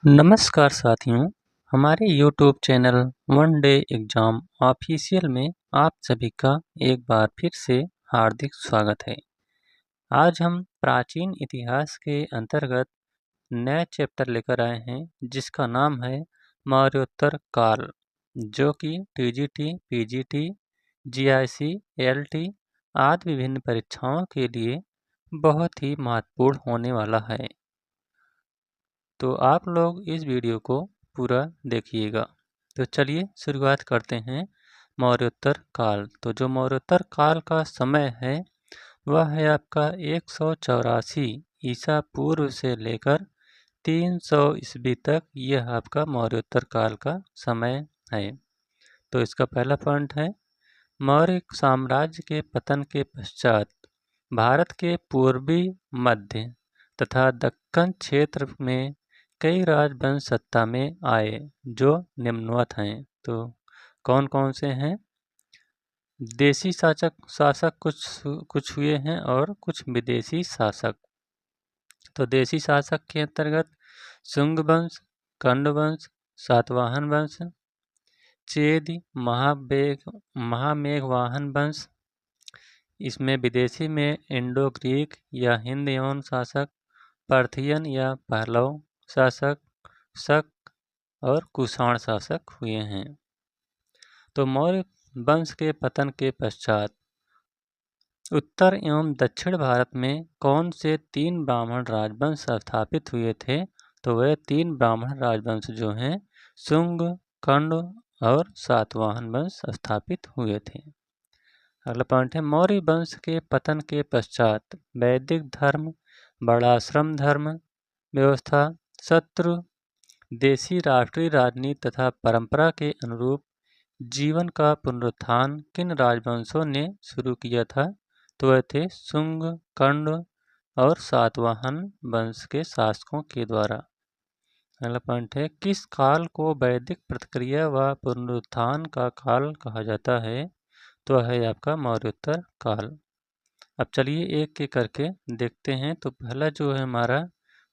नमस्कार साथियों, हमारे YouTube channel one day exam official में आप सभी का एक बार फिर से हार्दिक स्वागत है। आज हम प्राचीन इतिहास के अंतर्गत नए चैप्टर लेकर आए हैं जिसका नाम है मौर्योत्तर काल, जो कि TGT, PGT, GIC, LT आदि विभिन्न परीक्षाओं के लिए बहुत ही महत्वपूर्ण होने वाला है। तो आप लोग इस वीडियो को पूरा देखिएगा। तो चलिए शुरुआत करते हैं मौर्योत्तर काल। तो जो मौर्योत्तर काल का समय है वह है आपका 184 ईसा पूर्व से लेकर 300 ईस्वी तक। यह आपका मौर्योत्तर काल का समय है। तो इसका पहला पॉइंट है, मौर्य साम्राज्य के पतन के पश्चात भारत के पूर्वी, मध्य तथा दक्कन क्षेत्र में कई राजवंश सत्ता में आए जो निम्नवत हैं। तो कौन कौन से हैं? देशी शासक कुछ हुए हैं और कुछ विदेशी शासक। तो देशी शासक के अंतर्गत शुंग वंश, कण्व वंश, सातवाहन वंश, चेद, महामेघवाहन वंश। इसमें विदेशी में इंडो ग्रीक या हिंद यवन शासक, पार्थियन या पहलव शासक, शक और कुषाण शासक हुए हैं। तो मौर्य वंश के पतन के पश्चात उत्तर एवं दक्षिण भारत में कौन से 3 ब्राह्मण राजवंश स्थापित हुए थे? तो वह 3 ब्राह्मण राजवंश जो हैं शुंग, कण्व और सातवाहन वंश स्थापित हुए थे। अगला पॉइंट है, मौर्य वंश के पतन के पश्चात वैदिक धर्म, वर्णाश्रम धर्म व्यवस्था, शत्रु देशी राष्ट्रीय राजनीति तथा परंपरा के अनुरूप जीवन का पुनरुत्थान किन राजवंशों ने शुरू किया था? तो वह थे शुंग, कण्व और सातवाहन वंश के शासकों के द्वारा। अगला पॉइंट है, किस काल को वैदिक प्रतिक्रिया व पुनरुत्थान का काल कहा जाता है? तो है आपका मौर्योत्तर काल। अब चलिए एक एक करके देखते हैं। तो पहला जो है हमारा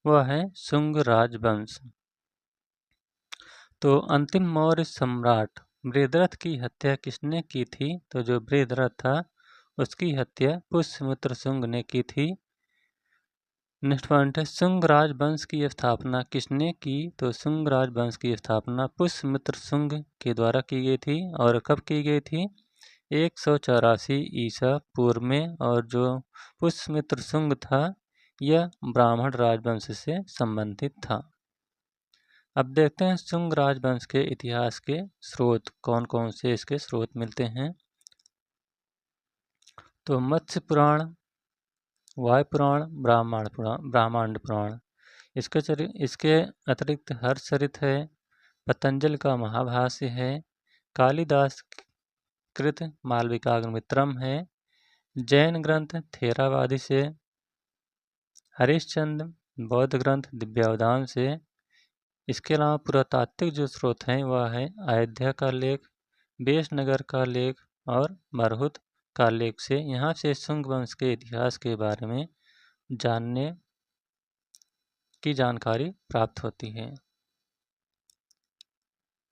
वह है शुंग राजवंश। तो अंतिम मौर्य सम्राट बृहद्रथ की हत्या किसने की थी? तो जो बृहद्रथ था उसकी हत्या पुष्यमित्र शुंग ने की थी। नेक्स्ट पॉइंट है, शुंग राजवंश की स्थापना किसने की? तो शुंग राजवंश की स्थापना पुष्यमित्र शुंग के द्वारा की गई थी। और कब की गई थी? 184 ईसा पूर्व में। और जो पुष्यमित्र शुंग था यह ब्राह्मण राजवंश से संबंधित था। अब देखते हैं शुंग राजवंश के इतिहास के स्रोत कौन कौन से इसके स्रोत मिलते हैं। तो मत्स्य पुराण, वायु पुराण, ब्राह्मण पुराण। इसके अतिरिक्त हर्षचरित है, पतंजल का महाभाष्य है, कालिदास कृत मालविकाग्निमित्रम है, जैन ग्रंथ थेरावादी से, हरिश्चंद्र बौद्ध ग्रंथ दिव्यावदान से। इसके अलावा पुरातात्विक जो स्रोत हैं वह है अयोध्या का लेख, बेशनगर का लेख और मरहुत का लेख से। यहाँ से शुंग वंश के इतिहास के बारे में जानने की जानकारी प्राप्त होती है।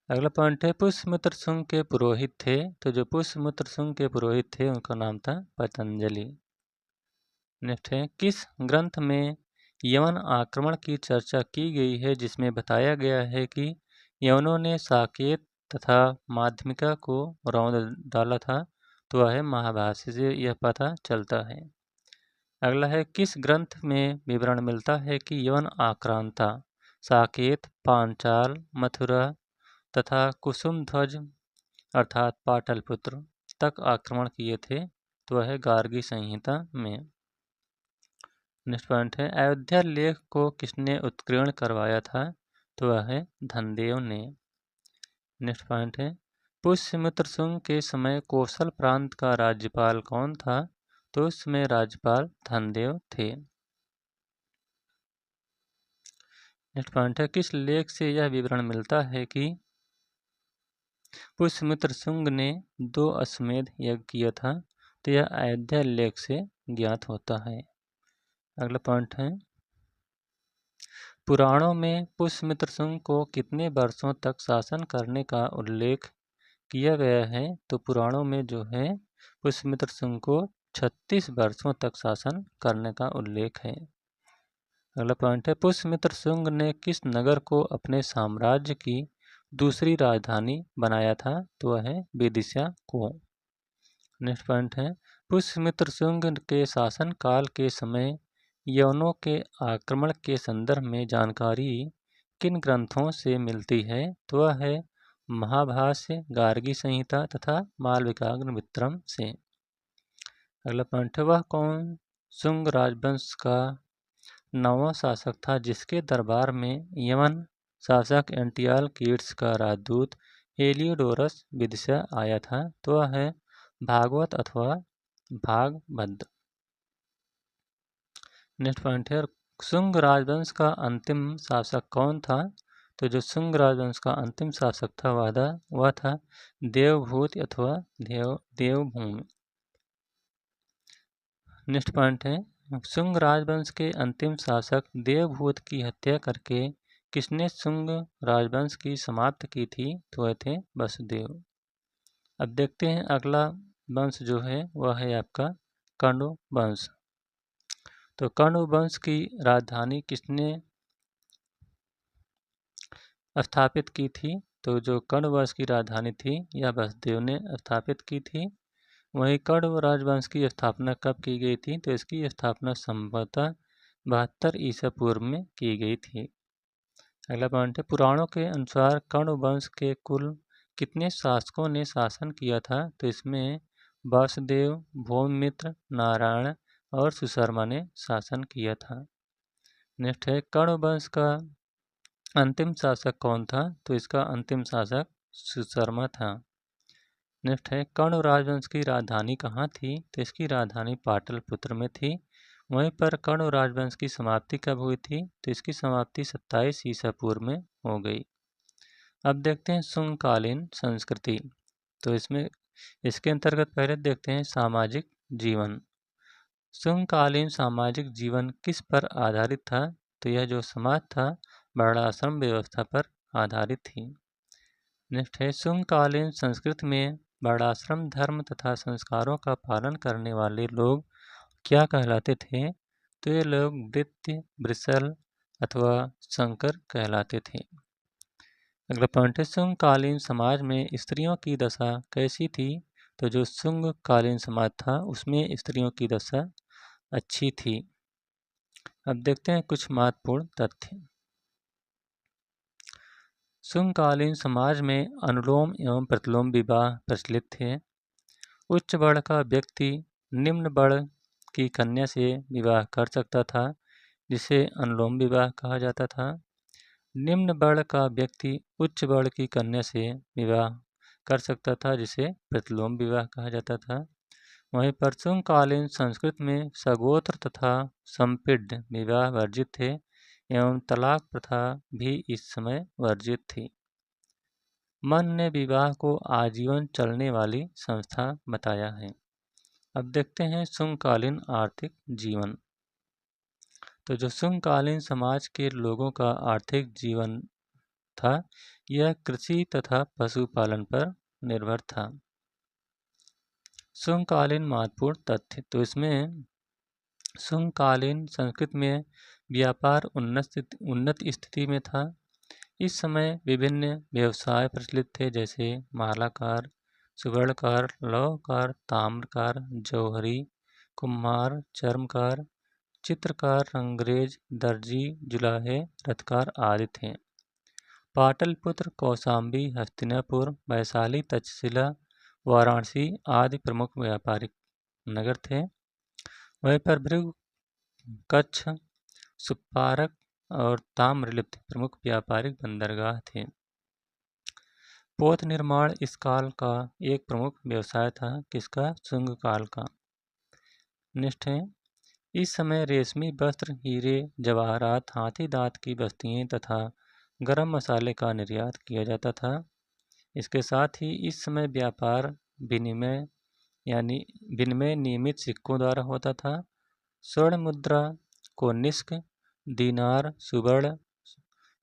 अगला पॉइंट है, पुष्यमित्र शुंग के पुरोहित थे। तो जो पुष्यमित्र शुंग के पुरोहित थे उनका नाम था पतंजलि। नेक्स्ट है, किस ग्रंथ में यवन आक्रमण की चर्चा की गई है जिसमें बताया गया है कि यवनों ने साकेत तथा माध्यमिका को रौंद डाला था? तो वह है महाभाष्य से यह पता चलता है। अगला है, किस ग्रंथ में विवरण मिलता है कि यवन आक्रांता साकेत, पांचाल, मथुरा तथा कुसुमध्वज अर्थात पाटलिपुत्र तक आक्रमण किए थे? तो वह है गार्गी संहिता में। नेक्स्ट पॉइंट है, अयोध्या लेख को किसने उत्कीर्ण करवाया था? तो वह है धनदेव ने। नेक्स्ट पॉइंट है, पुष्यमित्र शुंग के समय कौशल प्रांत का राज्यपाल कौन था? तो उस समय राज्यपाल धनदेव थे। नेक्स्ट पॉइंट है, किस लेख से यह विवरण मिलता है कि पुष्यमित्र शुंग ने 2 अश्वमेध यज्ञ किया था? तो यह अयोध्या लेख से ज्ञात होता है। अगला पॉइंट है, पुराणों में पुष्यमित्र शुंग को कितने वर्षों तक शासन करने का उल्लेख किया गया है? तो पुराणों में जो है पुष्यमित्र शुंग को 36 वर्षों तक शासन करने का उल्लेख है। अगला पॉइंट है, पुष्यमित्र शुंग ने किस नगर को अपने साम्राज्य की दूसरी राजधानी बनाया था? तो वह है विदिशा को। नेक्स्ट पॉइंट है, पुष्यमित्र शुंग के शासन काल के समय यवनों के आक्रमण के संदर्भ में जानकारी किन ग्रंथों से मिलती है? तो वह है महाभाष्य, गार्गी संहिता तथा मालविकाग्निमित्रम से। अगला पॉइंट है, वह कौन शुंग राजवंश का 9वां शासक था जिसके दरबार में यवन शासक एंटियालकीड्स का राजदूत हेलियोडोरस विदिशा आया था? तो वह है भागवत अथवा भागभद्र। नेक्स्ट पॉइंट है, शुंग राजवंश का अंतिम शासक कौन था? तो जो शुंग राजवंश का अंतिम शासक था वह था देवभूति अथवा देवभूमि। नेक्स्ट पॉइंट है, शुंग राजवंश के अंतिम शासक देवभूत की हत्या करके किसने शुंग राजवंश की समाप्त की थी? तो वह थे वसुदेव। अब देखते हैं अगला वंश जो है वह है आपका कण्व वंश। तो कण्व वंश की राजधानी किसने स्थापित की थी? तो जो कण्व वंश की राजधानी थी यह वसुदेव ने स्थापित की थी। वहीं कण्व राजवंश की स्थापना कब की गई थी? तो इसकी स्थापना संभवतः 72 ईसा पूर्व में की गई थी। अगला पॉइंट है, पुराणों के अनुसार कण्व वंश के कुल कितने शासकों ने शासन किया था? तो इसमें वासुदेव, भौमित्र, नारायण और सुशर्मा ने शासन किया था। नेक्स्ट है, कण्व वंश का अंतिम शासक कौन था? तो इसका अंतिम शासक सुशर्मा था। नेक्स्ट है, कण्व राजवंश की राजधानी कहाँ थी? तो इसकी राजधानी पाटलिपुत्र में थी। वहीं पर कण्व राजवंश की समाप्ति कब हुई थी? तो इसकी समाप्ति 27 ईसा पूर्व में हो गई। अब देखते हैं शुंगकालीन संस्कृति। तो इसके अंतर्गत पहले देखते हैं सामाजिक जीवन। शुंगकालीन सामाजिक जीवन किस पर आधारित था? तो यह जो समाज था वर्णाश्रम व्यवस्था पर आधारित थी। नेक्स्ट है, शुंगकालीन संस्कृति में वर्णाश्रम धर्म तथा संस्कारों का पालन करने वाले लोग क्या कहलाते थे? तो ये लोग वृत्य, वृषल अथवा शंकर कहलाते थे। अगला पॉइंट है, शुंगकालीन समाज में स्त्रियों की दशा कैसी थी? तो जो शुंगकालीन समाज था उसमें स्त्रियों की दशा अच्छी थी। अब देखते हैं कुछ महत्वपूर्ण तथ्य। शुंगकालीन समाज में अनुलोम एवं प्रतिलोम विवाह प्रचलित थे। उच्च वर्ण का व्यक्ति निम्न वर्ण की कन्या से विवाह कर सकता था जिसे अनुलोम विवाह कहा जाता था। निम्न वर्ण का व्यक्ति उच्च वर्ण की कन्या से विवाह कर सकता था जिसे प्रतिलोम विवाह कहा जाता था। वहीं पर शुंगकालीन संस्कृति में सगोत्र तथा संपीड्य विवाह वर्जित थे एवं तलाक प्रथा भी इस समय वर्जित थी। मन ने विवाह को आजीवन चलने वाली संस्था बताया है। अब देखते हैं शुंगकालीन आर्थिक जीवन। तो जो शुंगकालीन समाज के लोगों का आर्थिक जीवन था यह कृषि तथा पशुपालन पर निर्भर था। शुंगकालीन महत्वपूर्ण तथ्य। तो इसमें शुंगकालीन संस्कृति में व्यापार उन्नत स्थिति में था। इस समय विभिन्न व्यवसाय प्रचलित थे जैसे मालाकार, सुवर्णकार, लौहकार, ताम्रकार, जौहरी, कुम्हार, चर्मकार, चित्रकार, रंगरेज, दर्जी, जुलाहे, रथकार आदि थे। पाटलिपुत्र, कौशाम्बी, हस्तिनापुर, वैशाली, तक्षशिला, वाराणसी आदि प्रमुख व्यापारिक नगर थे। वहीं पर भृगु, कच्छ, सुपारक और ताम्रलिप्त प्रमुख व्यापारिक बंदरगाह थे। पोत निर्माण इस काल का एक प्रमुख व्यवसाय था। किसका? शुंग काल का। नेक्स्ट है, इस समय रेशमी वस्त्र, हीरे, जवाहरात, हाथी दांत की वस्तुएं तथा गरम मसाले का निर्यात किया जाता था। इसके साथ ही इस समय व्यापार विनिमय नियमित सिक्कों द्वारा होता था। स्वर्ण मुद्रा को निष्क, दीनार, सुवर्ण,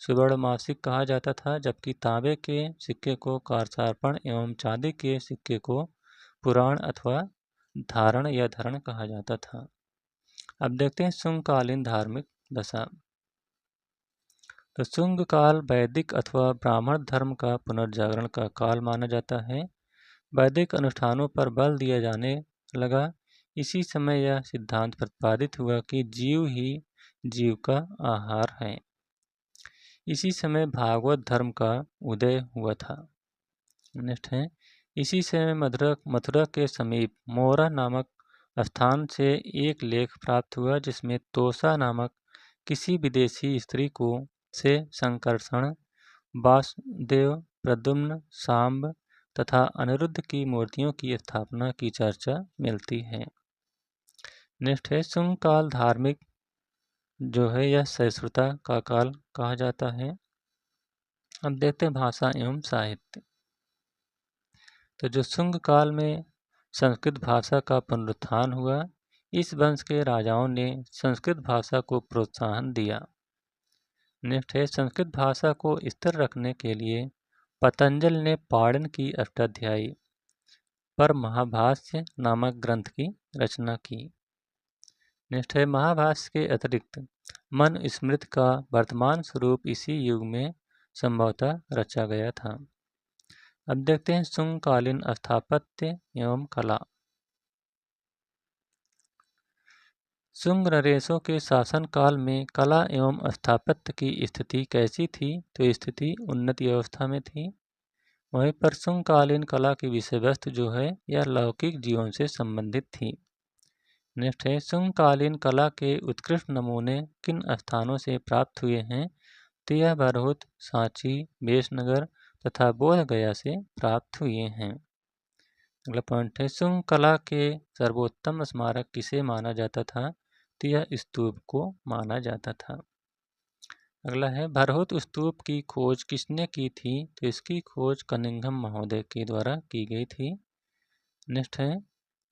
सुवर्णमासिक कहा जाता था, जबकि तांबे के सिक्के को कारसार्पण एवं चांदी के सिक्के को पुराण अथवा धारण या धरण कहा जाता था। अब देखते हैं शुंगकालीन धार्मिक दशा। तो शुंग काल वैदिक अथवा ब्राह्मण धर्म का पुनर्जागरण का काल माना जाता है। वैदिक अनुष्ठानों पर बल दिया जाने लगा। इसी समय यह सिद्धांत प्रतिपादित हुआ कि जीव ही जीव का आहार है। इसी समय भागवत धर्म का उदय हुआ था। नेक्स्ट है, इसी समय मथुरा के समीप मोरा नामक स्थान से एक लेख प्राप्त हुआ, जिसमें तोषा नामक किसी विदेशी स्त्री को से संकर्षण, वासुदेव, प्रद्युम्न, सांब तथा अनिरुद्ध की मूर्तियों की स्थापना की चर्चा मिलती है। नेक्स्ट है, शुंग काल धार्मिक जो है यह सहिष्णुता का काल कहा जाता है। अब देखते हैं भाषा एवं साहित्य। तो जो शुंग काल में संस्कृत भाषा का पुनरुत्थान हुआ, इस वंश के राजाओं ने संस्कृत भाषा को प्रोत्साहन दिया। नेक्स्ट है, संस्कृत भाषा को स्थिर रखने के लिए पतंजल ने पाणिनि की अष्टाध्यायी पर महाभाष्य नामक ग्रंथ की रचना की। नेक्स्ट है, महाभाष्य के अतिरिक्त मनुस्मृति का वर्तमान स्वरूप इसी युग में संभवतः रचा गया था। अब देखते हैं शुंगकालीन स्थापत्य एवं कला। शुंग नरेशों के शासन काल में कला एवं स्थापत्य की स्थिति कैसी थी? तो स्थिति उन्नति अवस्था में थी। वहीं पर शुंगकालीन कला की विषय वस्तु जो है यह लौकिक जीवन से संबंधित थी। नेक्स्ट है, शुंगकालीन कला के उत्कृष्ट नमूने किन स्थानों से प्राप्त हुए हैं? तो यह भरहुत, सांची, बेसनगर तथा बोध गया से प्राप्त हुए हैं। अगला पॉइंट है, शुंग कला के सर्वोत्तम स्मारक किसे माना जाता था? तो यह स्तूप को माना जाता था। अगला है, भरहुत स्तूप की खोज किसने की थी? तो इसकी खोज कनिंघम महोदय के द्वारा की गई थी। नेक्स्ट है,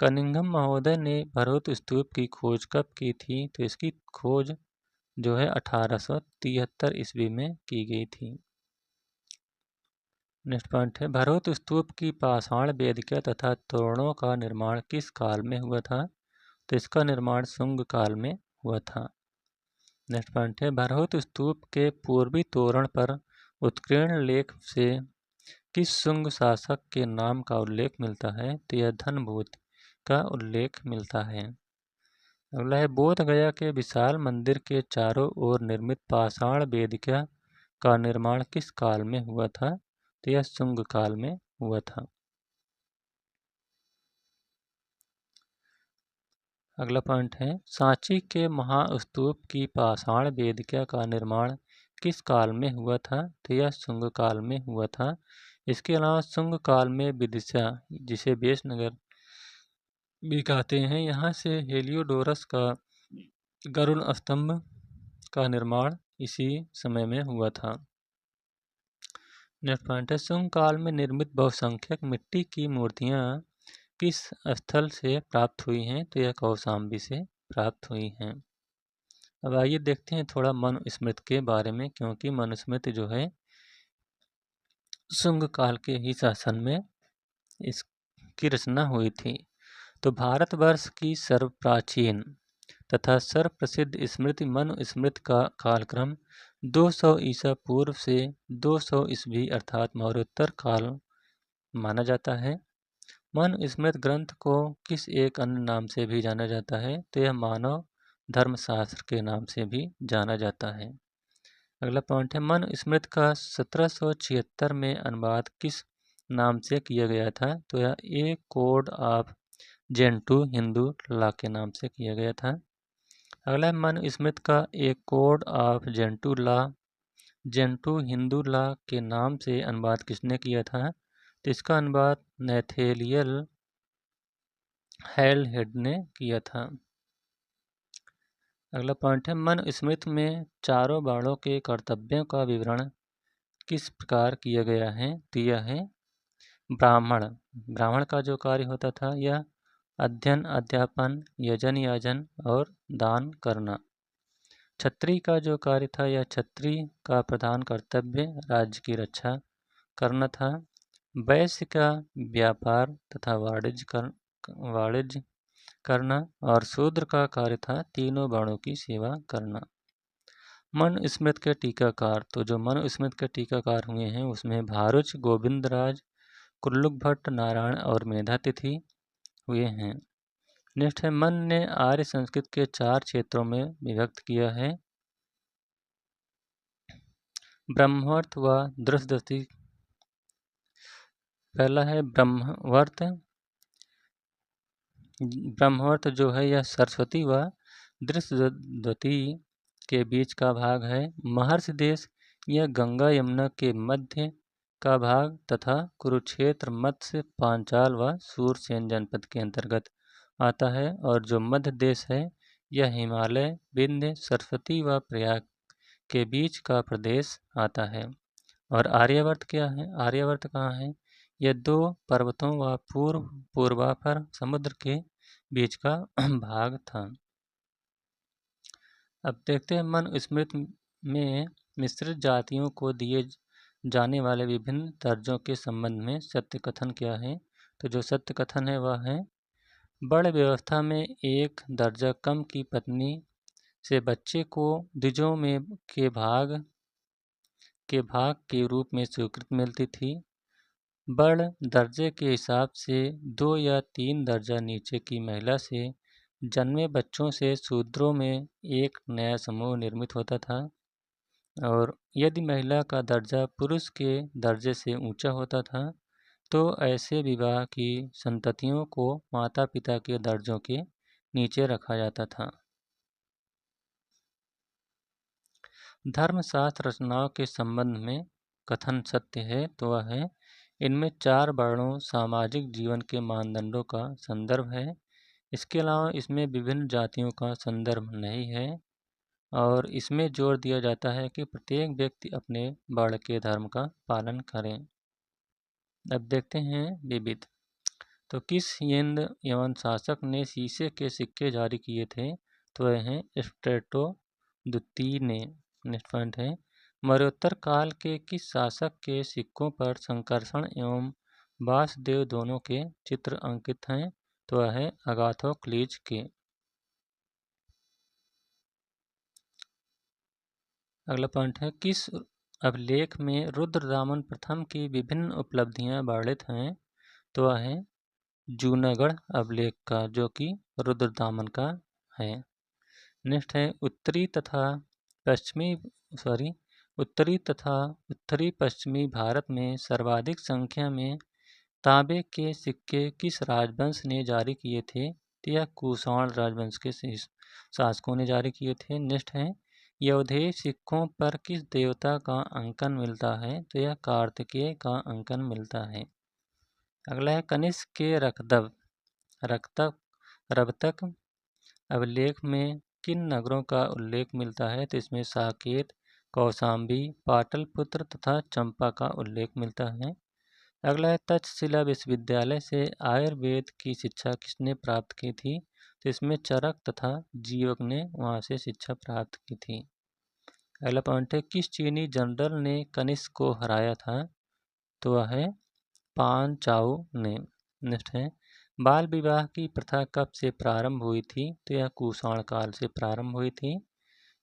कनिंघम महोदय ने भरहुत स्तूप की खोज कब की थी? तो इसकी खोज जो है 1873 ईस्वी में की गई थी। नेक्स्ट पॉइंट है, भरहुत स्तूप की पाषाण वेदिका तथा तोरणों का निर्माण किस काल में हुआ था? तो इसका निर्माण शुंग काल में हुआ था। नेक्स्ट पॉइंट है, भरहुत स्तूप के पूर्वी तोरण पर उत्कीर्ण लेख से किस शुंग शासक के नाम का उल्लेख मिलता है? तो यह धनभूत का उल्लेख मिलता है। अगला है, बोध गया के विशाल मंदिर के चारों ओर निर्मित पाषाण वेदिका का निर्माण किस काल में हुआ था? तो यह शुंग काल में हुआ था। अगला पॉइंट है, सांची के महास्तूप की पाषाण वेदिका का निर्माण किस काल में हुआ था? तो यह शुंग काल में हुआ था। इसके अलावा शुंग काल में विदिशा, जिसे बेसनगर भी कहते हैं, यहाँ से हेलियोडोरस का गरुड़ स्तंभ का निर्माण इसी समय में हुआ था। नेक्स्ट पॉइंट है, शुंग काल में निर्मित बहुसंख्यक मिट्टी की मूर्तियाँ किस स्थल से प्राप्त हुई हैं? तो यह कौशाम्बी से प्राप्त हुई हैं। अब आइए देखते हैं थोड़ा मनुस्मृति के बारे में, क्योंकि मनुस्मृति जो है शुंग काल के ही शासन में इसकी रचना हुई थी। तो भारतवर्ष की सर्वप्राचीन तथा सर्वप्रसिद्ध स्मृति मनुस्मृति का कालक्रम 200 ईसा पूर्व से 200 ईस्वी अर्थात मौर्योत्तर काल माना जाता है। मनुस्मृति ग्रंथ को किस एक अन्य नाम से भी जाना जाता है? तो यह मानव धर्मशास्त्र के नाम से भी जाना जाता है। अगला पॉइंट है, मनुस्मृति का 1776 में अनुवाद किस नाम से किया गया था? तो यह a code of Gentoo Hindu law के नाम से किया गया था। अगला है, मनुस्मृति का एक code of Gentoo law Gentoo Hindu law के नाम से अनुवाद किसने किया था? तो इसका अनुवाद नैथेलियल हैलहेड ने किया था। अगला पॉइंट है, मनुस्मृति में चारों वर्णों के कर्तव्यों का विवरण किस प्रकार किया गया है? तो यह है ब्राह्मण का जो कार्य होता था यह अध्ययन, अध्यापन, यजन, याजन और दान करना। छत्री का जो कार्य था या छत्री का प्रधान कर्तव्य राज्य की रक्षा करना था। वैश्य का व्यापार तथा वाणिज्य करना और शूद्र का कार्य था तीनों वर्णों की सेवा करना। मनुस्मृत के टीकाकार, तो जो मनुस्मृत के टीकाकार हुए हैं उसमें भारुच, गोविंदराज, कुल्लुक भट्ट, नारायण और मेधातिथि हुए हैं। नेक्स्ट है, मन ने आर्य संस्कृत के 4 क्षेत्रों में विभक्त किया है। ब्रह्मवर्त व दृष्टि। पहला है ब्रह्मवर्त। ब्रह्मवर्त जो है यह सरस्वती व दृष्टि के बीच का भाग है। महर्षि देश यह गंगा यमुना के मध्य का भाग तथा कुरुक्षेत्र, मत्स्य, पांचाल व सूरसेन जनपद के अंतर्गत आता है। और जो मध्य देश है यह हिमालय, विंध्य, सरस्वती व प्रयाग के बीच का प्रदेश आता है। और आर्यावर्त क्या है? आर्यावर्त कहाँ है? यह 2 पर्वतों व पूर्वापर समुद्र के बीच का भाग था। अब देखते हैं मनुस्मृत में मिश्रित जातियों को दिए जाने वाले विभिन्न दर्जों के संबंध में सत्य कथन क्या है? तो जो सत्य कथन है वह है, बड़ व्यवस्था में एक दर्जा कम की पत्नी से बच्चे को द्विजों में के भाग के रूप में स्वीकृति मिलती थी। बड़ दर्जे के हिसाब से 2 या 3 दर्जा नीचे की महिला से जन्मे बच्चों से शूद्रों में एक नया समूह निर्मित होता था। और यदि महिला का दर्जा पुरुष के दर्जे से ऊंचा होता था तो ऐसे विवाह की संततियों को माता पिता के दर्जों के नीचे रखा जाता था। धर्मशास्त्र रचनाओं के संबंध में कथन सत्य है तो वह है, इनमें 4 वर्णों सामाजिक जीवन के मानदंडों का संदर्भ है। इसके अलावा इसमें विभिन्न जातियों का संदर्भ नहीं है। और इसमें जोर दिया जाता है कि प्रत्येक व्यक्ति अपने वर्ण के धर्म का पालन करें। अब देखते हैं विविध। तो किस हिंद यवन शासक ने शीशे के सिक्के जारी किए थे? तो वह हैं स्ट्रेटो द्वितीय ने। नेक्स्ट पॉइंट है, मरणोत्तर काल के किस शासक के सिक्कों पर संकर्षण एवं वासुदेव दोनों के चित्र अंकित हैं? तो वह है अगाथोक्लीज के। अगला पॉइंट है, किस अभिलेख में रुद्रदामन प्रथम की विभिन्न उपलब्धियां वर्णित हैं? तो वह है जूनागढ़ अभिलेख का, जो कि रुद्रदामन का है। नेक्स्ट है, उत्तरी पश्चिमी भारत में सर्वाधिक संख्या में तांबे के सिक्के किस राजवंश ने जारी किए थे? तो यह कुषाण राजवंश के शासकों ने जारी किए थे। नेक्स्ट है, यौधेय सिक्कों पर किस देवता का अंकन मिलता है? तो यह कार्तिकेय का अंकन मिलता है। अगला है, कनिष्क के रक्तक अभिलेख में किन नगरों का उल्लेख मिलता है? तो इसमें साकेत, कौशाम्बी, पाटलिपुत्र तथा चंपा का उल्लेख मिलता है। अगला है, तक्षशिला विश्वविद्यालय से आयुर्वेद की शिक्षा किसने प्राप्त की थी? तो इसमें चरक तथा जीवक ने वहाँ से शिक्षा प्राप्त की थी। अगला पॉइंट है, किस चीनी जनरल ने कनिष्क को हराया था? तो वह है पान चाओ ने। नेक्स्ट है, बाल विवाह की प्रथा कब से प्रारंभ हुई थी? तो यह कुषाण काल से प्रारंभ हुई थी।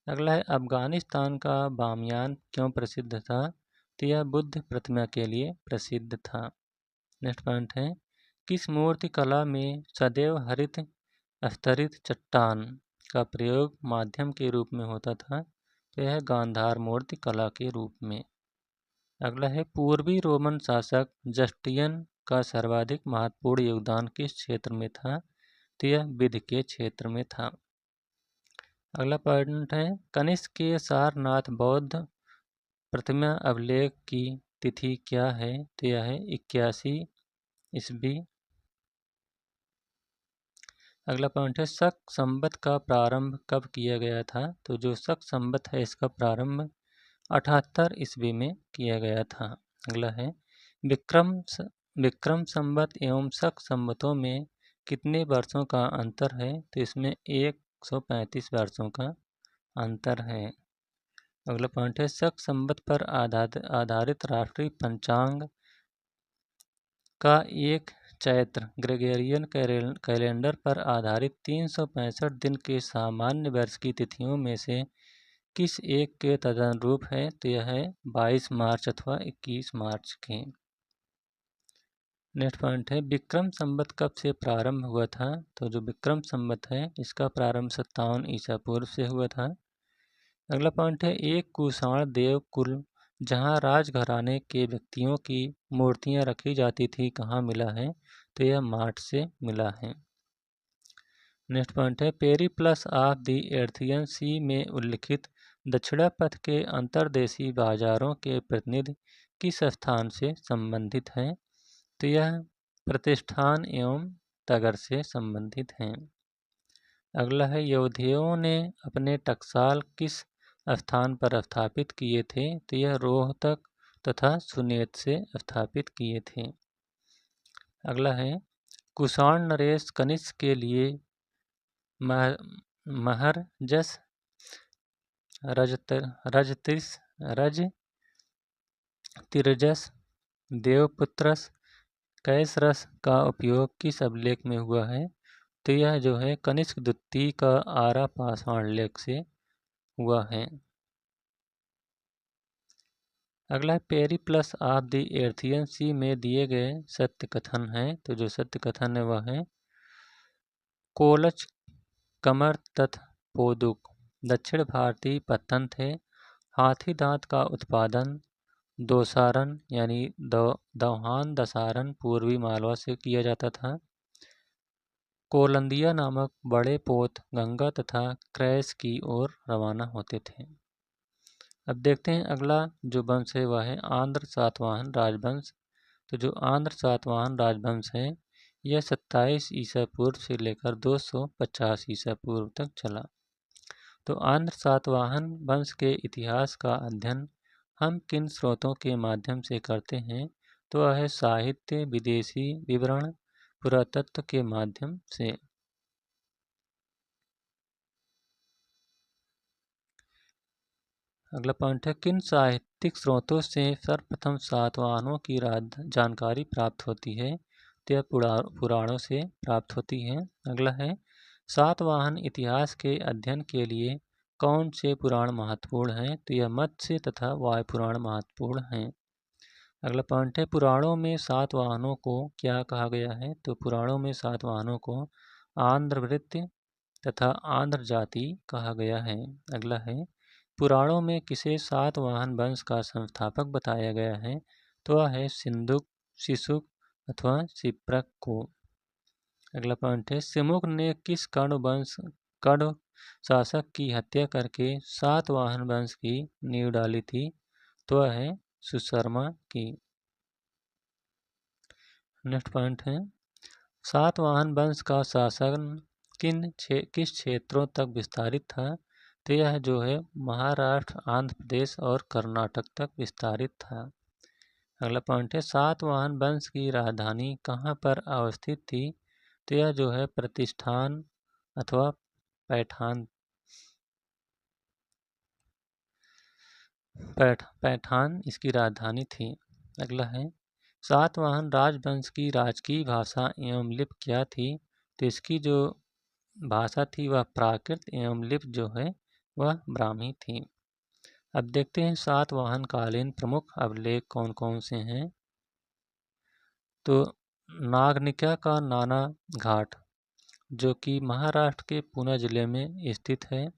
अगला है, अफगानिस्तान का बामियान क्यों प्रसिद्ध था? तो यह बुद्ध प्रतिमा के लिए प्रसिद्ध था। नेक्स्ट पॉइंट है, किस मूर्ति कला में सदैव हरित स्तरित चट्टान का प्रयोग माध्यम के रूप में होता था? तो यह गांधार मूर्ति कला के रूप में। अगला है, पूर्वी रोमन शासक जस्टियन का सर्वाधिक महत्वपूर्ण योगदान किस क्षेत्र में था? तो यह विधि के क्षेत्र में था। अगला पॉइंट है, कनिष्क के सारनाथ बौद्ध प्रतिमा अभिलेख की तिथि क्या है? तो यह है 81 ईस्वी। अगला पॉइंट है, शक संवत का प्रारंभ कब किया गया था? तो जो शक संवत है इसका प्रारंभ 78 ईस्वी में किया गया था। अगला है, विक्रम संवत एवं शक संवतों में कितने वर्षों का अंतर है? तो इसमें 135 वर्षों का अंतर है। अगला पॉइंट है, शक संवत पर आधारित राष्ट्रीय पंचांग का एक चैत्र ग्रेगोरियन कैलेंडर पर आधारित 365 दिन के सामान्य वर्ष की तिथियों में से किस एक के तदनुरूप है? तो यह है 22 मार्च अथवा 21 मार्च के। नेक्स्ट पॉइंट है, विक्रम संवत कब से प्रारंभ हुआ था? तो जो विक्रम संवत है इसका प्रारंभ 57 ईसा पूर्व से हुआ था। अगला पॉइंट है, एक कुषाण देव कुल जहाँ राजघराने के व्यक्तियों की मूर्तियां रखी जाती थी कहाँ मिला है? तो यह मार्ट से मिला है। नेक्स्ट पॉइंट है, पेरीप्लस ऑफ द एर्थियन सी में उल्लिखित दक्षिणा पथ के अंतर्देशीय बाजारों के प्रतिनिधि किस स्थान से संबंधित हैं? तो यह प्रतिष्ठान एवं तगर से संबंधित हैं। अगला है, यौधेयों ने अपने टकसाल किस स्थान पर स्थापित किए थे? तो यह रोहतक तथा सुनेत से स्थापित किए थे। अगला है, कुषाण नरेश कनिष्क के लिए महरजस रजतिरजस देवपुत्रस कैसरस का उपयोग किस अभिलेख में हुआ है? तो यह जो है कनिष्क द्वितीय का आरा पाषाण लेख से हुआ है। अगला है, पेरीप्लस ऑफ द एर्थियन सी में दिए गए सत्य कथन हैं। तो जो सत्य कथन है वह है, कोलच कमर तथा पोदुक दक्षिण भारतीय पत्तन थे। हाथी दांत का उत्पादन दोसारन यानी दौहान दसारन पूर्वी मालवा से किया जाता था। कोलंदिया नामक बड़े पोत गंगा तथा क्रैस की ओर रवाना होते थे। अब देखते हैं अगला जो वंश है वह है आंध्र सातवाहन राजवंश। तो जो आंध्र सातवाहन राजवंश है यह 27 ईसा पूर्व से लेकर 250 ईसा पूर्व तक चला। तो आंध्र सातवाहन वंश के इतिहास का अध्ययन हम किन स्रोतों के माध्यम से करते हैं? तो वह है साहित्य, विदेशी विवरण, पुरातत्व के माध्यम से। अगला पॉइंट है, किन साहित्यिक स्रोतों से सर्वप्रथम सातवाहनों की जानकारी प्राप्त होती है? तो यह पुराणों से प्राप्त होती है। अगला है, सातवाहन इतिहास के अध्ययन के लिए कौन से पुराण महत्वपूर्ण हैं? तो यह मत्स्य तथा वायु पुराण महत्वपूर्ण हैं। अगला पॉइंट है, पुराणों में सातवाहनों को क्या कहा गया है? तो पुराणों में सातवाहनों को आंध्रवृत्य तथा आंध्र जाति कहा गया है। अगला है, पुराणों में किसे सातवाहन वंश का संस्थापक बताया गया है? तो वह है सिंधुक, शिशुक अथवा शिप्रक को। अगला पॉइंट है, सिमुक ने किस कर्ण शासक की हत्या करके सातवाहन वंश की नींव डाली थी? तो वह है सुशर्मा की। नेक्स्ट पॉइंट है, सातवाहन वंश का शासन किस क्षेत्रों तक विस्तारित था? तो यह जो है महाराष्ट्र, आंध्र प्रदेश और कर्नाटक तक विस्तारित था। अगला पॉइंट है, सातवाहन वंश की राजधानी कहाँ पर अवस्थित थी? तो यह जो है प्रतिष्ठान अथवा पैठान इसकी राजधानी थी। अगला है, सातवाहन राजवंश की राजकीय भाषा एवं लिपि क्या थी? तो इसकी जो भाषा थी वह प्राकृत एवं लिपि जो है वह ब्राह्मी थी। अब देखते हैं सातवाहन कालीन प्रमुख अभिलेख कौन कौन से हैं। तो नागनिका का नाना घाट जो कि महाराष्ट्र के पुणे जिले में स्थित है।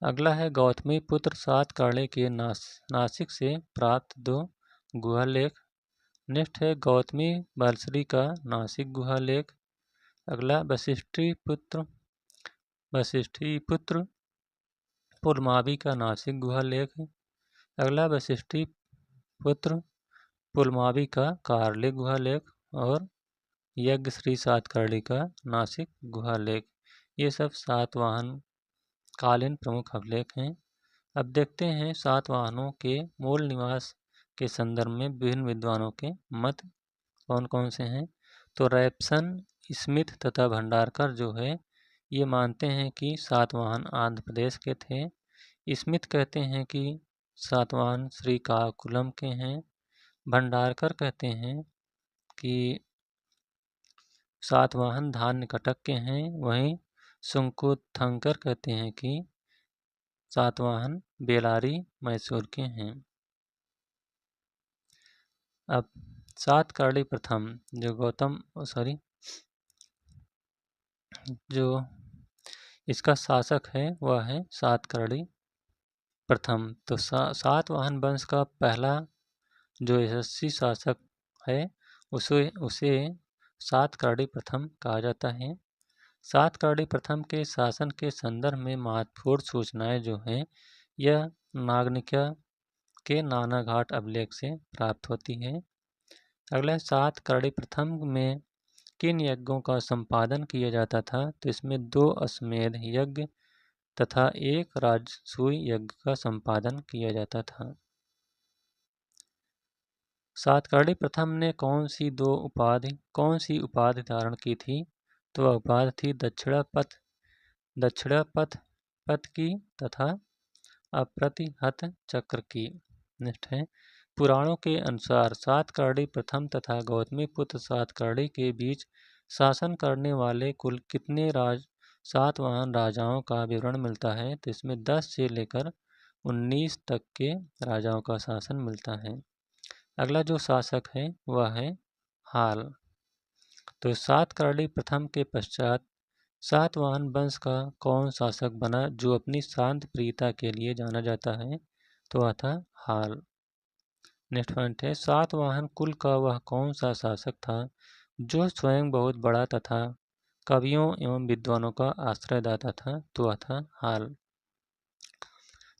अगला है, गौतमी पुत्र सातकर्णी के नासिक से प्राप्त 2 गुहा लेख। नेक्स्ट है, गौतमी बलश्री का नासिक गुहा लेख। अगला, वशिष्ठी पुत्र पुलमावी का नासिक गुहा लेख। अगला, वशिष्ठी पुत्र पुलमावी का कार्ले गुहा लेख और यज्ञ श्री सातकर्णी का नासिक गुहा लेख। ये सब सातवाहन कालीन प्रमुख अभिलेख हैं। अब देखते हैं सातवाहनों के मूल निवास के संदर्भ में विभिन्न विद्वानों के मत कौन कौन से हैं। तो रैप्सन, स्मिथ तथा भंडारकर जो है ये मानते हैं कि सातवाहन आंध्र प्रदेश के थे। स्मिथ कहते हैं कि सातवाहन श्रीकाकुलम के हैं। भंडारकर कहते हैं कि सातवाहन धान्यकटक के हैं। वहीं सुंकुथंकर कहते हैं कि सातवाहन बेलारी मैसूर के हैं। अब सातकर्णी प्रथम जो इसका शासक है वह है सातकर्णी प्रथम। तो सातवाहन वंश का पहला जो यशस्वी शासक है उसे सातकर्णी प्रथम कहा जाता है। सातकर्णी प्रथम के शासन के संदर्भ में महत्वपूर्ण सूचनाएं जो हैं यह नागनिका के नानाघाट अभिलेख से प्राप्त होती है। अगला सातकर्णी प्रथम में किन यज्ञों का संपादन किया जाता था? तो इसमें 2 अश्वमेध यज्ञ तथा 1 राजसूय यज्ञ का संपादन किया जाता था। सातकर्णी प्रथम ने कौन सी उपाधि धारण की थी? तो वह उपाधि थी दक्षिणापथ की तथा अप्रतिहत चक्र की। नेक्स्ट है, पुराणों के अनुसार सातकर्णी प्रथम तथा गौतमीपुत्र सातकर्णी के बीच शासन करने वाले कुल कितने सातवाहन राजाओं का विवरण मिलता है? तो इसमें 10 से लेकर 19 तक के राजाओं का शासन मिलता है। अगला जो शासक है वह है हाल। तो सातकर्णी प्रथम के पश्चात सातवाहन वंश का कौन शासक बना जो अपनी शांत प्रियता के लिए जाना जाता है? तो वह था हाल। नेक्स्ट पॉइंट है, सातवाहन कुल का वह कौन सा शासक था जो स्वयं बहुत बड़ा तथा कवियों एवं विद्वानों का आश्रयदाता था? तो वह था हाल।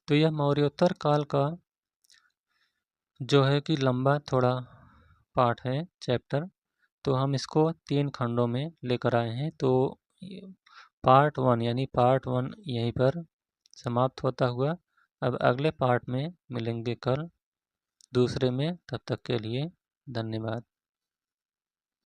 तो यह मौर्योत्तर काल का जो है कि लंबा थोड़ा पार्ट है चैप्टर, तो हम इसको 3 खंडों में लेकर आए हैं। तो पार्ट 1 यहीं पर समाप्त होता हुआ अब अगले पार्ट में मिलेंगे कल दूसरे में। तब तक के लिए धन्यवाद।